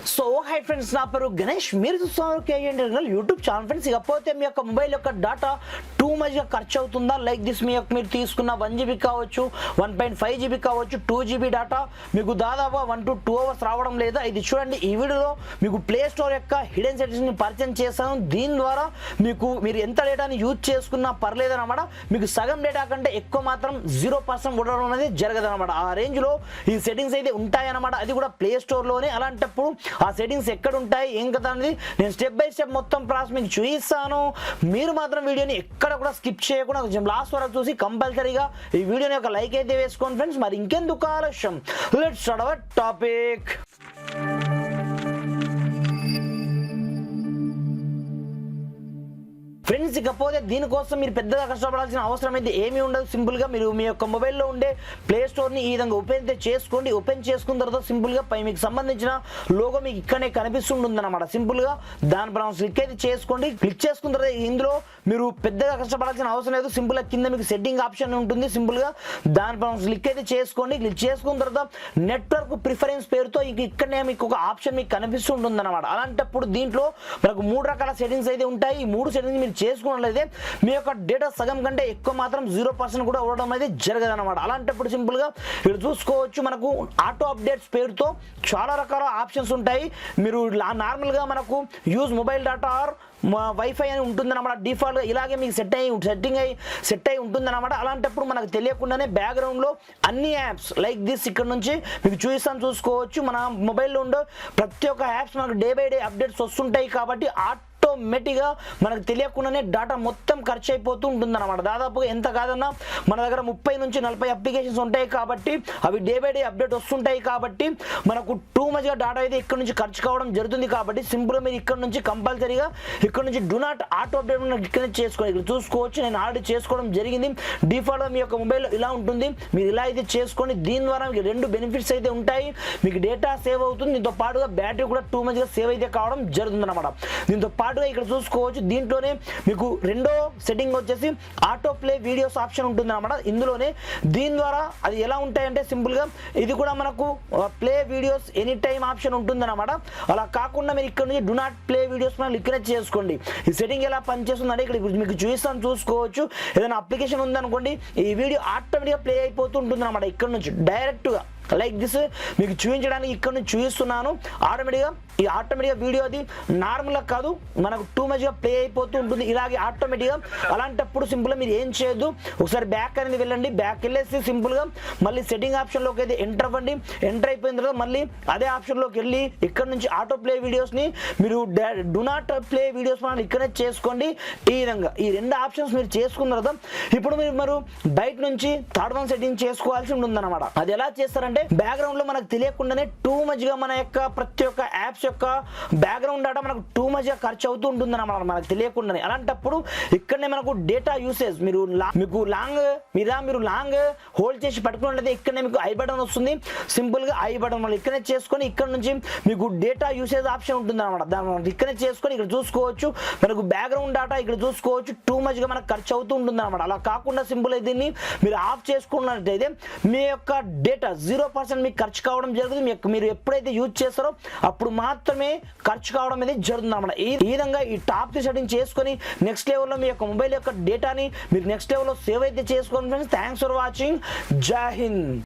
So hi friends, నా పేరు గణేష్. మీరు చూస్తున్నారు కేఎన్ యూట్యూబ్ ఛానల్. ఫ్రెండ్స్, ఇకపోతే మీ యొక్క మొబైల్ యొక్క డేటా టూ మచ్గా ఖర్చు అవుతుందా? లైక్ దిస్, మీరు తీసుకున్న 1 GB కావచ్చు, 1.5 GB కావచ్చు, 2 GB డేటా మీకు దాదాపు 1 to 2 hours రావడం లేదా? ఇది చూడండి. ఈ వీడియోలో మీకు ప్లే స్టోర్ యొక్క హిడెన్ సెట్టింగ్స్ని పరిచయం చేస్తాను. దీని ద్వారా మీరు ఎంత డేటాని యూజ్ చేసుకున్నా పర్లేదన్నమాట. మీకు సగం డేటా కంటే ఎక్కువ మాత్రం 0% ఉండడం అనేది జరగదన్నమాట. ఆ రేంజ్లో ఈ సెట్టింగ్స్ అయితే ఉంటాయన్నమాట. అది కూడా ప్లే స్టోర్లోనే. అలాంటప్పుడు ఆ సెట్టింగ్స్ ఎక్కడ ఉంటాయి, ఏం కదా అనేది నేను స్టెప్ బై స్టెప్ మొత్తం ప్రాసెస్ మీకు చూపిస్తాను. మీరు మాత్రం వీడియోని ఎక్కడ కూడా స్కిప్ చేయకుండా కొంచెం లాస్ట్ వరకు చూసి కంపల్సరీగా ఈ వీడియోని ఒక లైక్ అయితే వేసుకోండి ఫ్రెండ్స్. మరి ఇంకెందుకు ఆలస్యం, let's start our topic. Friends, ఇకపోతే దీనికోసం మీరు పెద్దగా కష్టపడాల్సిన అవసరం అయితే ఏమీ ఉండదు. సింపుల్గా మీరు మీ యొక్క మొబైల్లో ఉండే ప్లే స్టోర్ని ఈ విధంగా ఓపెన్ అయితే చేసుకోండి. ఓపెన్ చేసుకున్న తర్వాత సింపుల్గా పై మీకు సంబంధించిన లోగో మీకు ఇక్కడనే కనిపిస్తుందన్నమాట. సింపుల్గా దానిపైన క్లిక్ అయితే చేసుకోండి. క్లిక్ చేసుకున్న తర్వాత ఇందులో మీరు పెద్దగా కష్టపడాల్సిన అవసరం లేదు. సింపుల్గా కింద మీకు సెట్టింగ్ ఆప్షన్ ఉంటుంది. సింపుల్గా దానిపైన క్లిక్ అయితే చేసుకోండి. క్లిక్ చేసుకున్న తర్వాత నెట్వర్క్ ప్రిఫరెన్స్ పేరుతో ఇక్కడనే మీకు ఒక ఆప్షన్ మీకు కనిపిస్తుంటుందన్నమాట. అలాంటప్పుడు దీంట్లో మనకు 3 రకాల సెట్టింగ్స్ అయితే ఉంటాయి. ఈ 3 సెట్టింగ్స్ మీరు చేసుకున్నట్లయితే మీ యొక్క డేటా సగం కంటే ఎక్కువ మాత్రం 0% కూడా ఉండడం అనేది జరగదన్నమాట. అలాంటప్పుడు సింపుల్గా ఇక్కడ చూసుకోవచ్చు, మనకు ఆటో అప్డేట్స్ పేరుతో చాలా రకాల ఆప్షన్స్ ఉంటాయి. మీరు నార్మల్గా మనకు use mobile data or wifi అని ఉంటుందన్నమాట. డిఫాల్ట్గా ఇలాగే మీకు సెట్ అయి ఉంటుందన్నమాట. అలాంటప్పుడు మనకు తెలియకుండానే బ్యాక్గ్రౌండ్లో అన్ని యాప్స్ లైక్ దిస్ ఇక్కడ నుంచి మీకు చూసుకోవచ్చు. మన మొబైల్లో ఉండే ప్రతి ఒక్క యాప్స్ మనకు డే బై డే అప్డేట్స్ వస్తుంటాయి. కాబట్టి ఆటోమేటిక్గా మనకు తెలియకుండానే డేటా మొత్తం ఖర్చు అయిపోతూ ఉంటుందన్నమాట. దాదాపుగా ఎంత కాదన్నా మన దగ్గర 30 నుంచి 40 అప్లికేషన్స్ ఉంటాయి. కాబట్టి అవి డే బై డే అప్డేట్ వస్తుంటాయి. కాబట్టి మనకు టూ మచ్గా డేటా అయితే ఇక్కడ నుంచి ఖర్చు కావడం జరుగుతుంది. కాబట్టి సింపుల్గా మీరు ఇక్కడ నుంచి కంపల్సరీగా ఇక్కడ నుంచి డూ నాట్ ఆటో అప్డేట్ ఇక్కడ చేసుకోండి. ఇక్కడ చూసుకోవచ్చు, నేను ఆల్రెడీ చేసుకోవడం జరిగింది. డిఫాల్ట్గా మీ యొక్క మొబైల్లో ఇలా ఉంటుంది. మీరు ఇలా అయితే చేసుకోండి. దీని ద్వారా మీకు 2 బెనిఫిట్స్ అయితే ఉంటాయి. మీకు డేటా సేవ్ అవుతుంది, దీంతో పాటుగా బ్యాటరీ కూడా టూ మచ్గా సేవ్ అయితే కావడం జరుగుతుంది అనమాట. దీంతో పాటుగా ఇక్కడ చూసుకోవచ్చు, దీంట్లోనే మీకు రెండో సెట్టింగ్ వచ్చేసి ఆటో ప్లే వీడియోస్ ఆప్షన్ ఉంటుంది అనమాట. ఇందులోనే దీని ద్వారా అది ఎలా ఉంటాయంటే సింపుల్గా ఇది కూడా మనకు play videos any time option ఉంటుంది అనమాట. అలా కాకుండా మీరు ఇక్కడ నుంచి డూ నాట్ ప్లే వీడియోస్ మనం లిక్విడ్ చేసుకోండి. ఈ సెట్టింగ్ ఎలా పనిచేస్తుందంటే ఇక్కడ మీకు చూసుకోవచ్చు. ఏదైనా అప్లికేషన్ ఉందనుకోండి, ఈ వీడియో ఆటోమేటిక్గా ప్లే అయిపోతూ ఉంటుంది అనమాట. ఇక్కడ నుంచి డైరెక్ట్గా లైక్ దిస్ మీకు చూపించడానికి ఇక్కడ నుంచి చూపిస్తున్నాను. ఆటోమేటిక్గా వీడియో అది నార్మల్గా కాదు, మనకు టూ మచ్గా ప్లే అయిపోతూ ఉంటుంది ఇలాగే ఆటోమేటిక్గా. అలాంటప్పుడు సింపుల్గా మీరు ఏం చేయొద్దు, ఒకసారి బ్యాక్ అనేది వెళ్ళండి. బ్యాక్ వెళ్ళేసి సింపుల్గా మళ్ళీ సెట్టింగ్ ఆప్షన్లోకి అయితే ఎంటర్ అవ్వండి. ఎంటర్ అయిపోయిన తర్వాత మళ్ళీ అదే ఆప్షన్లోకి వెళ్ళి ఇక్కడ నుంచి ఆటో ప్లే వీడియోస్ని మీరు డూ నాట్ ప్లే వీడియోస్ మనం ఇక్కడే చేసుకోండి. ఈ విధంగా ఈ 2 ఆప్షన్స్ మీరు చేసుకున్న తర్వాత ఇప్పుడు మీరు బయట నుంచి థర్డ్ వన్ సెట్టింగ్ చేసుకోవాల్సి ఉంటుందన్నమాట. అది ఎలా చేస్తారంటే బ్యాక్గ్రౌండ్ లో మనకు తెలియకుండానే టూ మచ్గా మన యొక్క ప్రతి ఒక్క యాప్స్ యొక్క బ్యాక్గ్రౌండ్ డేటా మనకు టూ మచ్గా ఖర్చు అవుతూ ఉంటుంది అన్నమాట, మనకు తెలియకుండానే. అలాంటప్పుడు ఇక్కడనే మనకు డేటా యూసేజ్ మీరు లాంగ్ హోల్డ్ చేసి పట్టుకున్నట్లయితే ఇక్కడనే మీకు ఐ బటన్ వస్తుంది. సింపుల్ గా ఐ బటన్ మనం ఇక్కడనే చేసుకొని ఇక్కడ నుంచి మీకు డేటా యూసేజ్ ఆప్షన్ ఉంటుంది అనమాట. దాన్ని ఇక్కడనే చేసుకొని ఇక్కడ చూసుకోవచ్చు, మనకు బ్యాక్గ్రౌండ్ డేటా ఇక్కడ చూసుకోవచ్చు టూ మచ్గా మనకు ఖర్చు అవుతూ ఉంటుంది అనమాట. అలా కాకుండా సింపుల్ అయితే దీన్ని మీరు ఆఫ్ చేసుకున్నట్లయితే మీ యొక్క డేటా 0% మీకు ఖర్చు కావడం జరుగుతుంది. మీరు ఎప్పుడైతే యూజ్ చేస్తారో అప్పుడు మాత్రమే ఖర్చు కావడం అనేది జరుగుతుంది అన్నమాట. ఈ విధంగా ఈ టాప్ సెట్టింగ్ చేసుకొని నెక్స్ట్ లెవెల్లో మీ యొక్క మొబైల్ యొక్క డేటాని మీరు నెక్స్ట్ లెవెల్లో సేవ్ అయితే చేసుకోండి ఫ్రెండ్స్. Thanks for watching. జై హింద్.